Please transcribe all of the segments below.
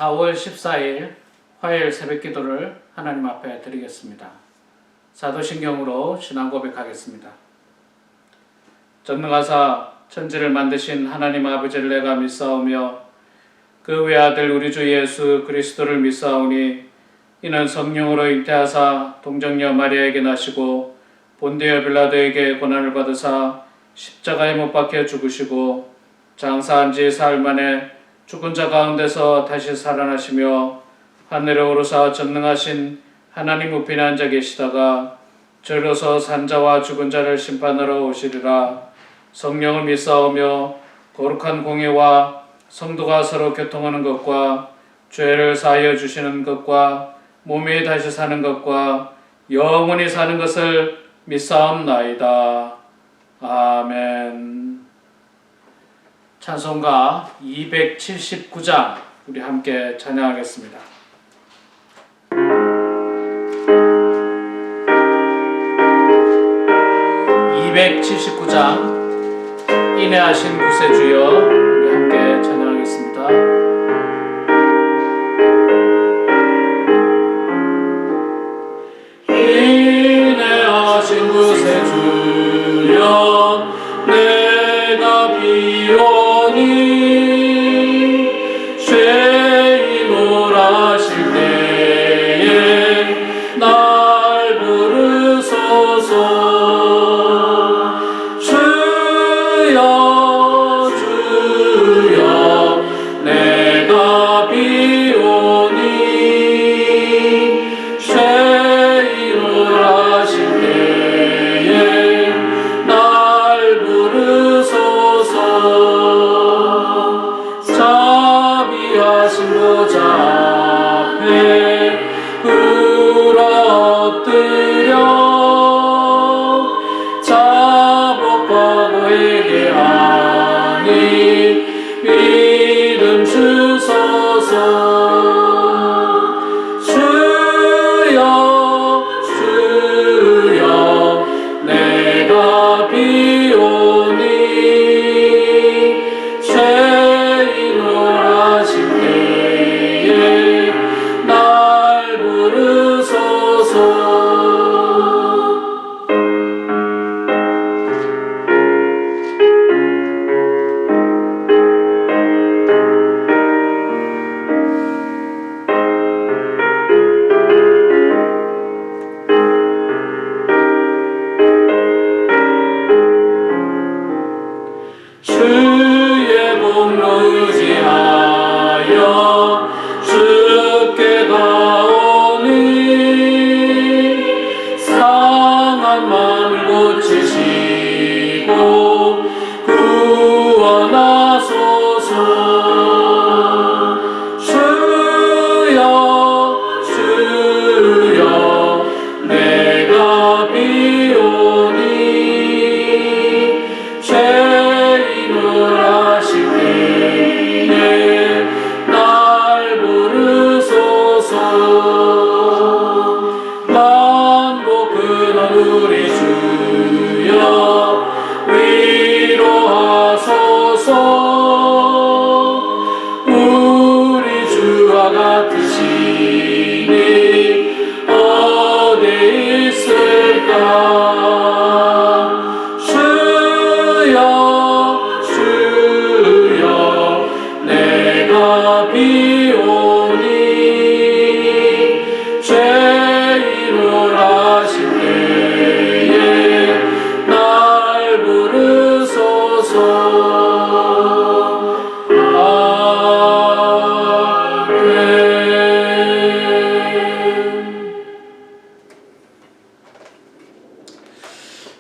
4월 14일 화요일 새벽 기도를 하나님 앞에 드리겠습니다. 사도신경으로 신앙 고백하겠습니다. 전능하사 천지를 만드신 하나님 아버지를 내가 믿사오며 그 외아들 우리 주 예수 그리스도를 믿사오니 이는 성령으로 잉태하사 동정녀 마리아에게 나시고 본디오 빌라도에게 고난을 받으사 십자가에 못 박혀 죽으시고 장사한 지 사흘 만에 죽은 자 가운데서 다시 살아나시며 하늘에 오르사 전능하신 하나님 우편에 앉아 계시다가 저리로서 산 자와 죽은 자를 심판하러 오시리라. 성령을 믿사오며 거룩한 공예와 성도가 서로 교통하는 것과 죄를 사하여 주시는 것과 몸이 다시 사는 것과 영원히 사는 것을 믿사옵나이다. 아멘. 찬송가 279장 우리 함께 찬양하겠습니다. 279장 인애하신 구세주여 우리 함께 찬양하겠습니다. 인애하신 구세주여 내가 비오니 죄인 몰아실 때에 날 부르소서.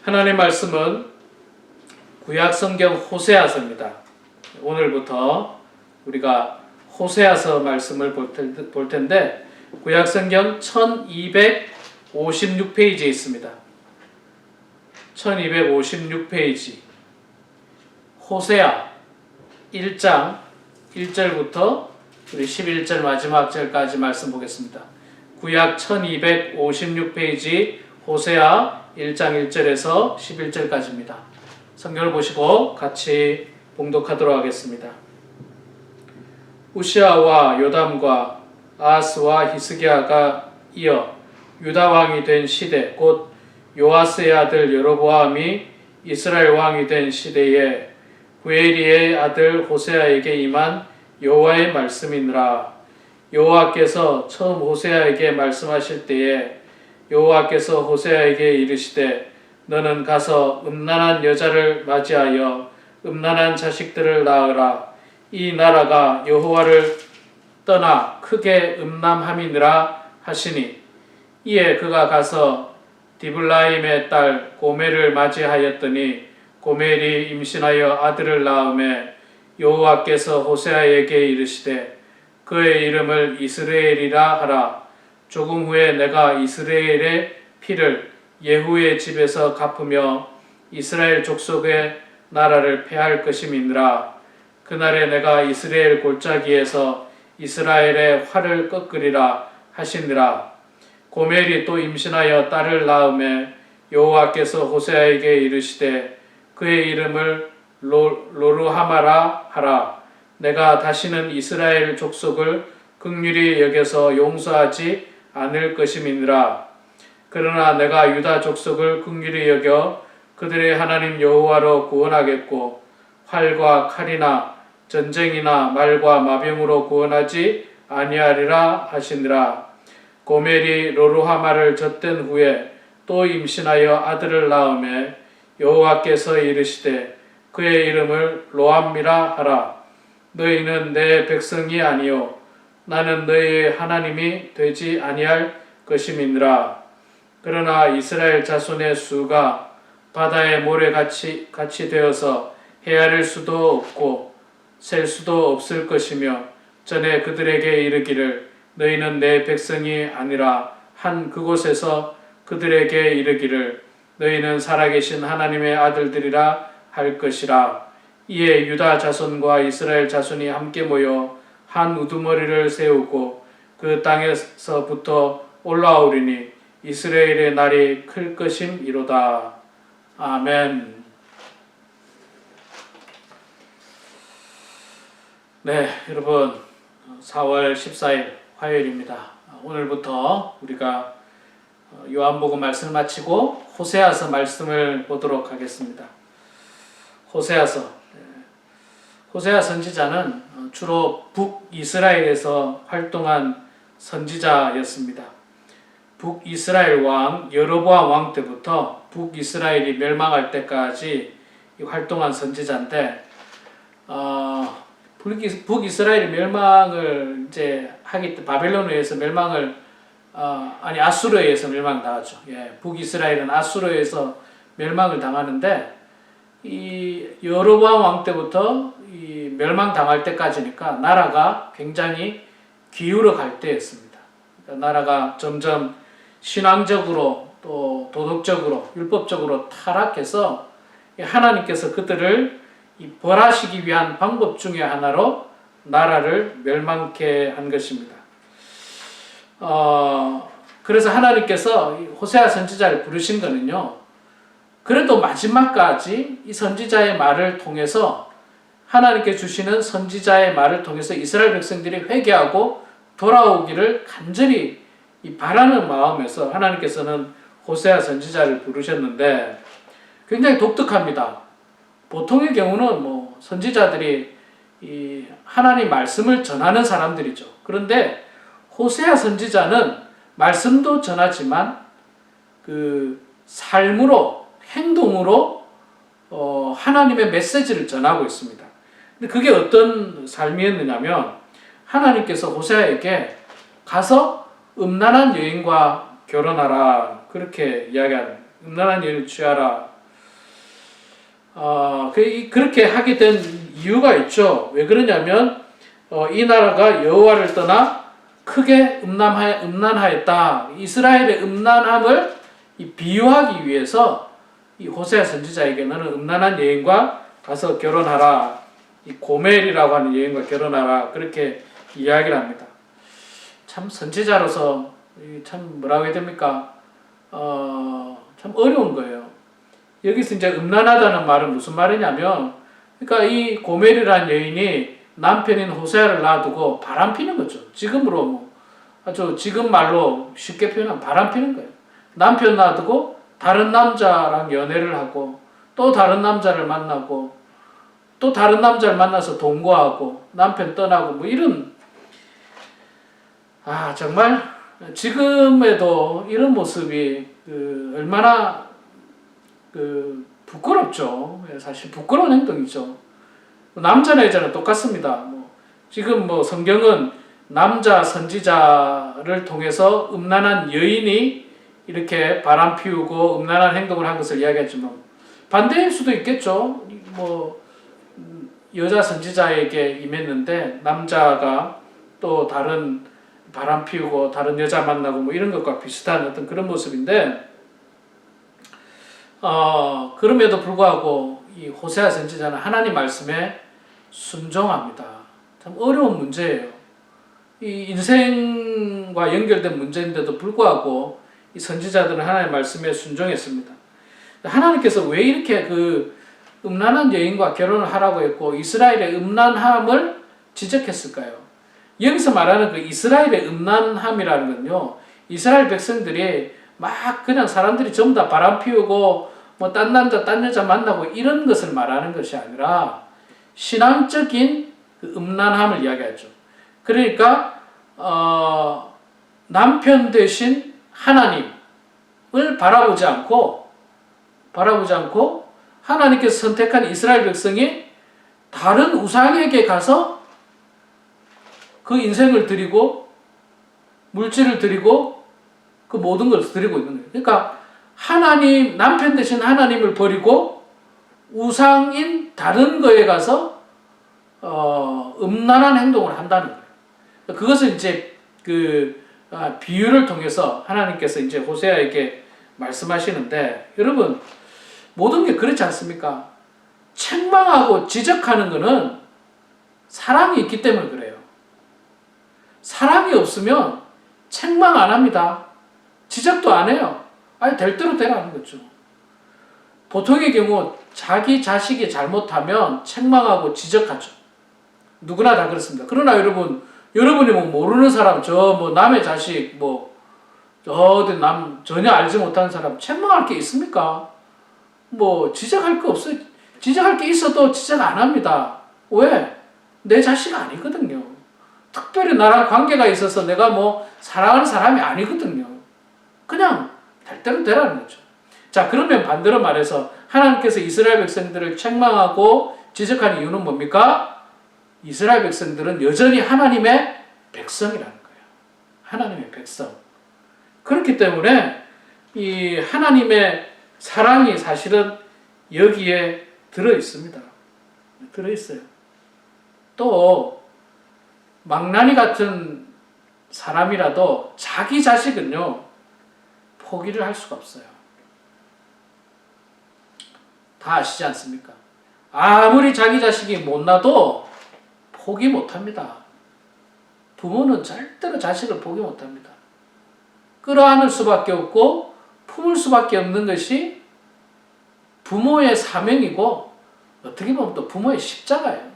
하나님의 말씀은 구약성경 호세아서입니다. 오늘부터 우리가 호세아서 말씀을 볼 텐데 구약성경 1256페이지에 있습니다. 1256페이지 호세아 1장 1절부터 우리 11절 마지막 절까지 말씀 보겠습니다. 구약 1256페이지 호세아 1장 1절에서 11절까지입니다. 성경을 보시고 같이 봉독하도록 하겠습니다. 우시아와 요담과 아하스와 히스기야가 이어 유다 왕이 된 시대, 곧 요아스의 아들 여로보암이 이스라엘 왕이 된 시대에 구엘리의 아들 호세아에게 임한 여호와의 말씀이니라. 여호와께서 처음 호세아에게 말씀하실 때에 여호와께서 호세아에게 이르시되 너는 가서 음란한 여자를 맞이하여 음란한 자식들을 낳으라. 이 나라가 여호와를 떠나 크게 음란함이니라 하시니 이에 그가 가서 디블라임의 딸 고멜을 맞이하였더니 고멜이 임신하여 아들을 낳음에 여호와께서 호세아에게 이르시되 그의 이름을 이스라엘이라 하라. 조금 후에 내가 이스라엘의 피를 예후의 집에서 갚으며 이스라엘 족속의 나라를 패할 것임이니라. 그날에 내가 이스라엘 골짜기에서 이스라엘의 활을 꺾으리라 하시니라. 고멜이 또 임신하여 딸을 낳음에 여호와께서 호세아에게 이르시되 그의 이름을 로르하마라 하라. 내가 다시는 이스라엘 족속을 긍휼히 여겨서 용서하지 않을 것임이니라. 그러나 내가 유다 족속을 긍휼히 여겨 그들의 하나님 여호와로 구원하겠고 활과 칼이나 전쟁이나 말과 마병으로 구원하지 아니하리라 하시니라. 고멜이 로르하마를 젖된 후에 또 임신하여 아들을 낳음에 여호와께서 이르시되 그의 이름을 로암미라 하라. 너희는 내 백성이 아니요 나는 너희의 하나님이 되지 아니할 것임이니라. 그러나 이스라엘 자손의 수가 바다의 모래같이 되어서 헤아릴 수도 없고 셀 수도 없을 것이며 전에 그들에게 이르기를 너희는 내 백성이 아니라 한 그곳에서 그들에게 이르기를 너희는 살아계신 하나님의 아들들이라 할 것이라. 이에 유다 자손과 이스라엘 자손이 함께 모여 한 우두머리를 세우고 그 땅에서부터 올라오리니 이스라엘의 날이 클 것임이로다. 아멘. 네, 여러분 4월 14일 화요일입니다. 오늘부터 우리가 요한복음 말씀을 마치고 호세아서 말씀을 보도록 하겠습니다. 호세아서 선지자는 주로 북이스라엘에서 활동한 선지자였습니다. 북이스라엘 왕 여로보암 왕 때부터 북이스라엘이 멸망할 때까지 활동한 선지자인데 북이스라엘이 멸망을 이제 하기 때 바벨론에 의해서 멸망을 아수르에 의해서 멸망당하죠. 예, 북이스라엘은 아수르에 의해서 멸망을 당하는데 이 여로보암 왕 때부터 이 멸망당할 때까지니까 나라가 굉장히 기울어 갈 때였습니다. 그러니까 나라가 점점 신앙적으로 또 도덕적으로 율법적으로 타락해서 하나님께서 그들을 벌하시기 위한 방법 중에 하나로 나라를 멸망케 한 것입니다. 그래서 하나님께서 호세아 선지자를 부르신 거는요. 그래도 마지막까지 이 선지자의 말을 통해서 하나님께 주시는 선지자의 말을 통해서 이스라엘 백성들이 회개하고 돌아오기를 간절히 바라는 마음에서 하나님께서는 호세아 선지자를 부르셨는데 굉장히 독특합니다. 보통의 경우는 선지자들이 이 하나님 말씀을 전하는 사람들이죠. 그런데 호세아 선지자는 말씀도 전하지만 그 삶으로 행동으로 하나님의 메시지를 전하고 있습니다. 근데 그게 어떤 삶이었느냐면 하나님께서 호세아에게 가서 음란한 여인과 결혼하라 그렇게 이야기하는 음란한 여인을 취하라. 그렇게 하게 된 이유가 있죠. 왜 그러냐면 이 나라가 여호와를 떠나 크게 음란하였다. 이스라엘의 음란함을 비유하기 위해서 이 호세아 선지자에게 너는 음란한 여인과 가서 결혼하라. 이 고멜이라고 하는 여인과 결혼하라. 그렇게 이야기를 합니다. 참 선지자로서 참 뭐라고 해야 됩니까? 참 어려운 거예요. 여기서 이제 음란하다는 말은 무슨 말이냐면 그러니까 이 고멜이라는 여인이 남편인 호세아를 놔두고 바람피는 거죠. 지금으로 아주 지금 말로 쉽게 표현하면 바람피는 거예요. 남편 놔두고 다른 남자랑 연애를 하고 또 다른 남자를 만나고 또 다른 남자를 만나서 동거하고 남편 떠나고 이런 정말 지금에도 이런 모습이 얼마나 부끄럽죠. 사실 부끄러운 행동이죠. 남자나 여자는 똑같습니다. 지금 성경은 남자 선지자를 통해서 음란한 여인이 이렇게 바람 피우고 음란한 행동을 한 것을 이야기하지만 반대일 수도 있겠죠. 여자 선지자에게 임했는데 남자가 또 다른 바람 피우고 다른 여자 만나고 이런 것과 비슷한 어떤 그런 모습인데 그럼에도 불구하고 이 호세아 선지자는 하나님 말씀에 순종합니다. 참 어려운 문제예요. 이 인생과 연결된 문제인데도 불구하고 이 선지자들은 하나님 말씀에 순종했습니다. 하나님께서 왜 이렇게 음란한 여인과 결혼을 하라고 했고 이스라엘의 음란함을 지적했을까요? 여기서 말하는 이스라엘의 음란함이라는 건요, 이스라엘 백성들이 막 그냥 사람들이 전부 다 바람 피우고 딴 남자 딴 여자 만나고 이런 것을 말하는 것이 아니라 신앙적인 음란함을 이야기하죠. 그러니까 남편 대신 하나님을 바라보지 않고 하나님께서 선택한 이스라엘 백성이 다른 우상에게 가서 그 인생을 드리고 물질을 드리고 그 모든 것을 드리고 있는 거예요. 그러니까 남편 대신 하나님을 버리고 우상인 다른 거에 가서 음란한 행동을 한다는 거예요. 그것을 이제 비유를 통해서 하나님께서 이제 호세아에게 말씀하시는데, 여러분 모든 게 그렇지 않습니까? 책망하고 지적하는 것은 사랑이 있기 때문에 그래요. 사랑이 없으면 책망 안 합니다. 지적도 안 해요. 될 대로 되라는 거죠. 보통의 경우 자기 자식이 잘못하면 책망하고 지적하죠. 누구나 다 그렇습니다. 그러나 여러분이 모르는 사람, 남의 자식, 전혀 알지 못하는 사람 책망할 게 있습니까? 지적할 거 없어요. 지적할 게 있어도 지적 안 합니다. 왜? 내 자식 아니거든요. 특별히 나랑 관계가 있어서 내가 사랑하는 사람이 아니거든요. 그냥 될 대로 되라는 거죠. 자, 그러면 반대로 말해서 하나님께서 이스라엘 백성들을 책망하고 지적하는 이유는 뭡니까? 이스라엘 백성들은 여전히 하나님의 백성이라는 거예요. 하나님의 백성. 그렇기 때문에 이 하나님의 사랑이 사실은 여기에 들어 있습니다. 들어 있어요. 또 망나니 같은 사람이라도 자기 자식은요 포기를 할 수가 없어요. 다 아시지 않습니까? 아무리 자기 자식이 못나도 포기 못합니다. 부모는 절대로 자식을 포기 못합니다. 끌어안을 수밖에 없고 품을 수밖에 없는 것이 부모의 사명이고 어떻게 보면 또 부모의 십자가예요.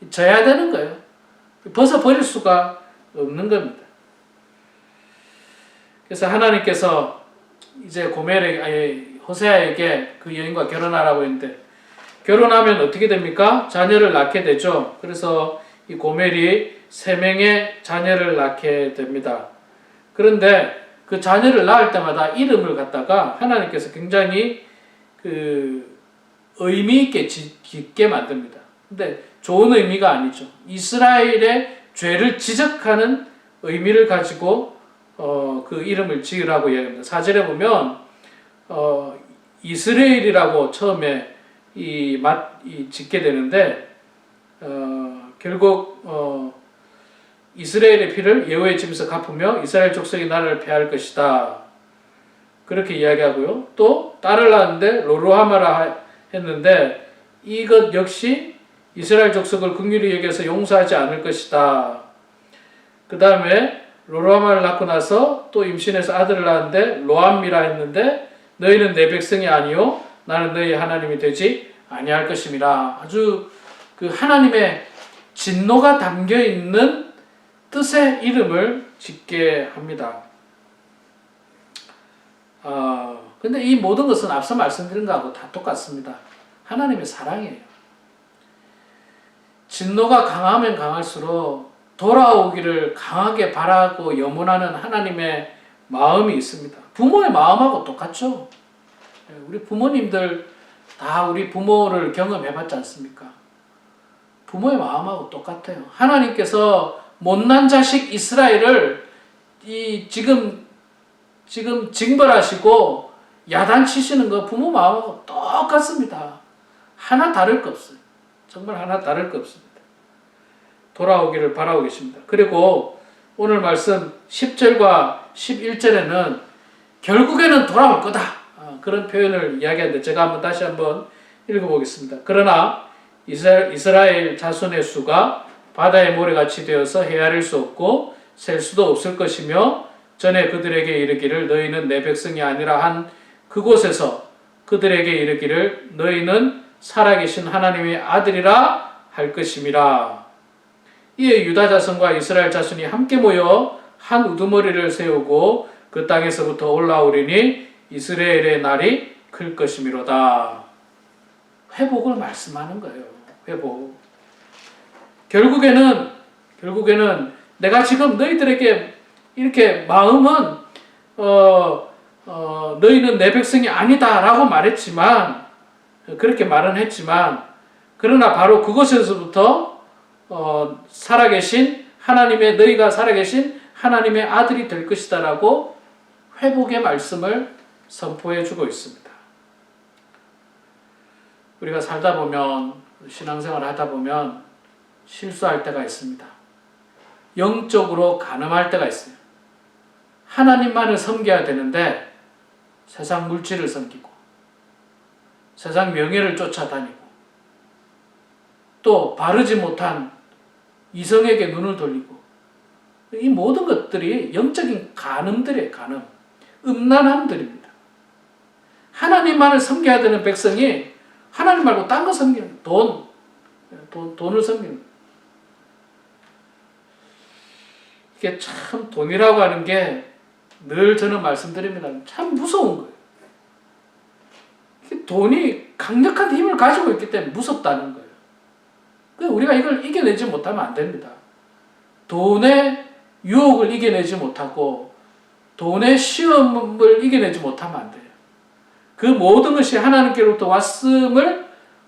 져야 되는 거예요. 벗어버릴 수가 없는 겁니다. 그래서 하나님께서 이제 호세아에게 그 여인과 결혼하라고 했는데, 결혼하면 어떻게 됩니까? 자녀를 낳게 되죠. 그래서 이 고멜이 3명의 자녀를 낳게 됩니다. 그런데 그 자녀를 낳을 때마다 이름을 갖다가 하나님께서 굉장히 의미 있게 짓게 만듭니다. 근데 좋은 의미가 아니죠. 이스라엘의 죄를 지적하는 의미를 가지고 그 이름을 지으라고 이야기합니다. 4절에 보면 이스라엘이라고 처음에 짓게 되는데 결국 이스라엘의 피를 여호와의 집에서 갚으며 이스라엘 족속이 나를 패할 것이다. 그렇게 이야기하고요. 또 딸을 낳았는데 로루하마라 했는데 이것 역시 이스라엘 족속을 긍휼히 여겨서 용서하지 않을 것이다. 그 다음에 로루하마를 낳고 나서 또 임신해서 아들을 낳았는데 로암미라 했는데 너희는 내 백성이 아니요 나는 너희 하나님이 되지 아니할 것임이라. 아주 하나님의 진노가 담겨 있는 뜻의 이름을 짓게 합니다. 근데 이 모든 것은 앞서 말씀드린 것하고 다 똑같습니다. 하나님의 사랑이에요. 진노가 강하면 강할수록 돌아오기를 강하게 바라고 염원하는 하나님의 마음이 있습니다. 부모의 마음하고 똑같죠. 우리 부모님들 다 우리 부모를 경험해봤지 않습니까? 부모의 마음하고 똑같아요. 하나님께서 못난 자식 이스라엘을 지금 징벌하시고 야단치시는 거 부모 마음하고 똑같습니다. 하나 다를 거 없어요. 정말 하나 다를 거 없습니다. 돌아오기를 바라고 계십니다. 그리고 오늘 말씀 10절과 11절에는 결국에는 돌아올 거다. 그런 표현을 이야기하는데 제가 다시 한번 읽어보겠습니다. 그러나 이스라엘 자손의 수가 바다의 모래같이 되어서 헤아릴 수 없고 셀 수도 없을 것이며 전에 그들에게 이르기를 너희는 내 백성이 아니라 한 그곳에서 그들에게 이르기를 너희는 살아계신 하나님의 아들이라 할 것임이라. 이에 유다 자손과 이스라엘 자손이 함께 모여 한 우두머리를 세우고 그 땅에서부터 올라오리니 이스라엘의 날이 클 것이미로다. 회복을 말씀하는 거예요. 회복. 결국에는 내가 지금 너희들에게 이렇게 마음은 너희는 내 백성이 아니다라고 말했지만 그렇게 말은 했지만 그러나 바로 그곳에서부터 살아계신 하나님의 너희가 살아계신 하나님의 아들이 될 것이다라고 회복의 말씀을 선포해 주고 있습니다. 우리가 살다 보면 신앙생활을 하다 보면 실수할 때가 있습니다. 영적으로 간음할 때가 있어요. 하나님만을 섬겨야 되는데 세상 물질을 섬기고 세상 명예를 쫓아다니고 또 바르지 못한 이성에게 눈을 돌리고 이 모든 것들이 영적인 간음들이에요. 간음. 음란함들입니다. 하나님만을 섬겨야 되는 백성이 하나님 말고 딴 거 섬기는 돈을 섬기는 이게 참 돈이라고 하는 게 늘 저는 말씀드립니다. 참 무서운 거예요. 돈이 강력한 힘을 가지고 있기 때문에 무섭다는 거예요. 우리가 이걸 이겨내지 못하면 안 됩니다. 돈의 유혹을 이겨내지 못하고 돈의 시험을 이겨내지 못하면 안 돼요. 그 모든 것이 하나님께로부터 왔음을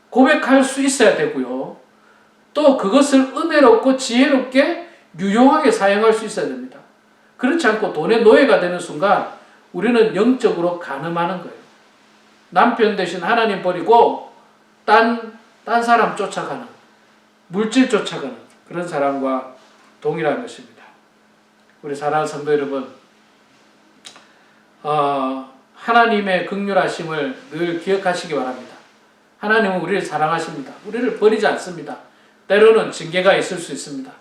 고백할 수 있어야 되고요. 또 그것을 은혜롭고 지혜롭게 유용하게 사용할 수 있어야 됩니다. 그렇지 않고 돈의 노예가 되는 순간 우리는 영적으로 간음하는 거예요. 남편 대신 하나님 버리고 딴 사람 쫓아가는, 물질 쫓아가는 그런 사람과 동일한 것입니다. 우리 사랑하는 성도 여러분, 하나님의 긍휼하심을 늘 기억하시기 바랍니다. 하나님은 우리를 사랑하십니다. 우리를 버리지 않습니다. 때로는 징계가 있을 수 있습니다.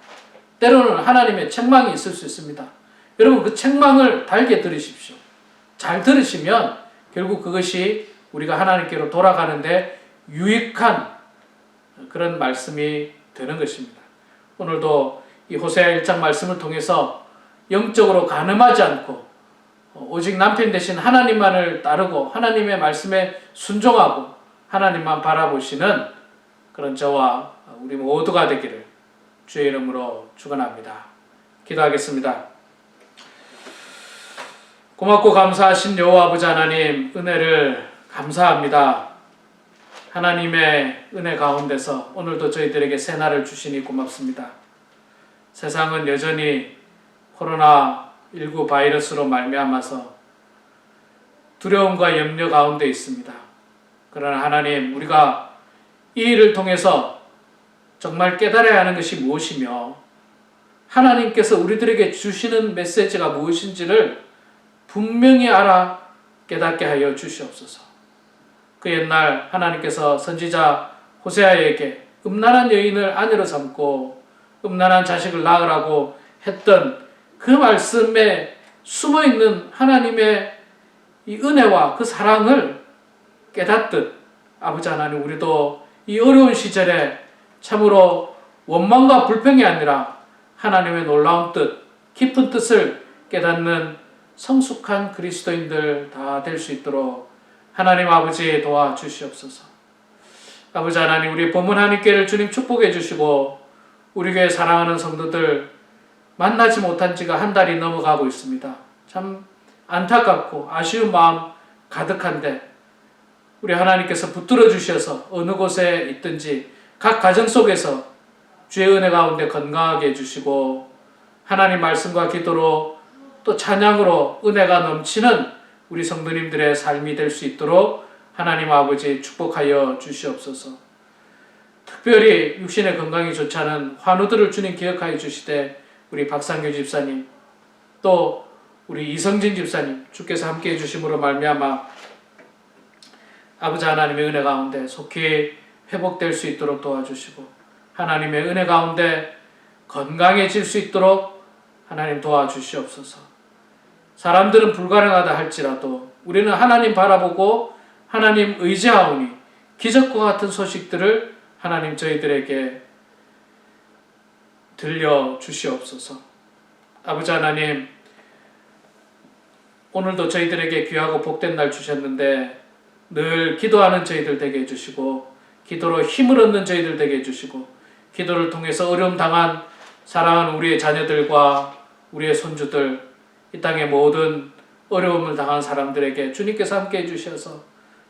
때로는 하나님의 책망이 있을 수 있습니다. 여러분 그 책망을 달게 들으십시오. 잘 들으시면 결국 그것이 우리가 하나님께로 돌아가는데 유익한 그런 말씀이 되는 것입니다. 오늘도 이 호세아 1장 말씀을 통해서 영적으로 간음하지 않고 오직 남편 대신 하나님만을 따르고 하나님의 말씀에 순종하고 하나님만 바라보시는 그런 저와 우리 모두가 되기를 주의 이름으로 축원합니다. 기도하겠습니다. 고맙고 감사하신 여호와 아버지 하나님, 은혜를 감사합니다. 하나님의 은혜 가운데서 오늘도 저희들에게 새날을 주시니 고맙습니다. 세상은 여전히 코로나19 바이러스로 말미암아서 두려움과 염려 가운데 있습니다. 그러나 하나님, 우리가 이 일을 통해서 정말 깨달아야 하는 것이 무엇이며 하나님께서 우리들에게 주시는 메시지가 무엇인지를 분명히 알아 깨닫게 하여 주시옵소서. 그 옛날 하나님께서 선지자 호세아에게 음란한 여인을 아내로 삼고 음란한 자식을 낳으라고 했던 그 말씀에 숨어있는 하나님의 이 은혜와 그 사랑을 깨닫듯 아버지 하나님, 우리도 이 어려운 시절에 참으로 원망과 불평이 아니라 하나님의 놀라운 뜻, 깊은 뜻을 깨닫는 성숙한 그리스도인들 다 될 수 있도록 하나님 아버지 도와주시옵소서. 아버지 하나님, 우리 본문 한인교회를 주님 축복해 주시고 우리 교회 사랑하는 성도들 만나지 못한 지가 한 달이 넘어가고 있습니다. 참 안타깝고 아쉬운 마음 가득한데 우리 하나님께서 붙들어 주셔서 어느 곳에 있든지 각 가정 속에서 주의 은혜 가운데 건강하게 해주시고 하나님 말씀과 기도로 또 찬양으로 은혜가 넘치는 우리 성도님들의 삶이 될 수 있도록 하나님 아버지 축복하여 주시옵소서. 특별히 육신의 건강이 좋지 않은 환우들을 주님 기억하여 주시되 우리 박상규 집사님 또 우리 이성진 집사님 주께서 함께해 주심으로 말미암아 아버지 하나님의 은혜 가운데 속히 회복될 수 있도록 도와주시고 하나님의 은혜 가운데 건강해질 수 있도록 하나님 도와주시옵소서. 사람들은 불가능하다 할지라도 우리는 하나님 바라보고 하나님 의지하오니 기적과 같은 소식들을 하나님 저희들에게 들려주시옵소서. 아버지 하나님, 오늘도 저희들에게 귀하고 복된 날 주셨는데 늘 기도하는 저희들 되게 해주시고 기도로 힘을 얻는 저희들 되게 해주시고 기도를 통해서 어려움 당한 사랑하는 우리의 자녀들과 우리의 손주들, 이 땅의 모든 어려움을 당한 사람들에게 주님께서 함께 해주셔서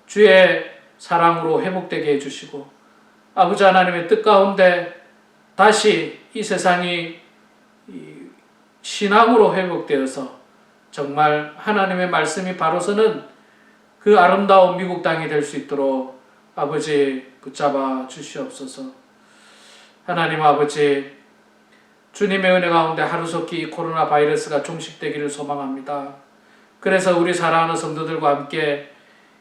주의 사랑으로 회복되게 해주시고 아버지 하나님의 뜻 가운데 다시 이 세상이 신앙으로 회복되어서 정말 하나님의 말씀이 바로서는 그 아름다운 미국 땅이 될 수 있도록 아버지 붙잡아 주시옵소서. 하나님 아버지, 주님의 은혜 가운데 하루속히 이 코로나 바이러스가 종식되기를 소망합니다. 그래서 우리 사랑하는 성도들과 함께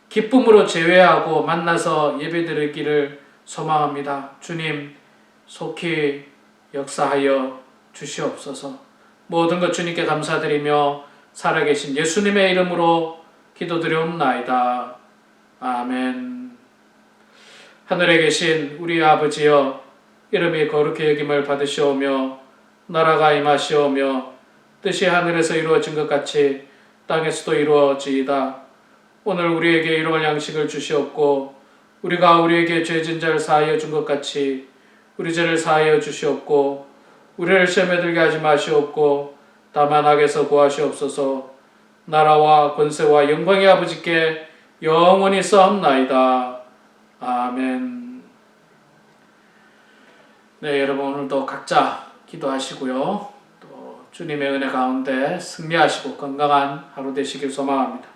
기쁨으로 제외하고 만나서 예배드리기를 소망합니다. 주님 속히 역사하여 주시옵소서. 모든 것 주님께 감사드리며 살아계신 예수님의 이름으로 기도드리옵나이다. 아멘. 하늘에 계신 우리 아버지여, 이름이 거룩히 여김을 받으시오며 나라가 임하시오며 뜻이 하늘에서 이루어진 것 같이 땅에서도 이루어지이다. 오늘 우리에게 일용할 양식을 주시옵고 우리가 우리에게 죄진 자를 사하여 준 것 같이 우리 죄를 사하여 주시옵고 우리를 시험에 들게 하지 마시옵고 다만 악에서 구하시옵소서. 나라와 권세와 영광의 아버지께 영원히 싸움나이다. 아멘. 네, 여러분 오늘도 각자 기도하시고요. 또 주님의 은혜 가운데 승리하시고 건강한 하루 되시길 소망합니다.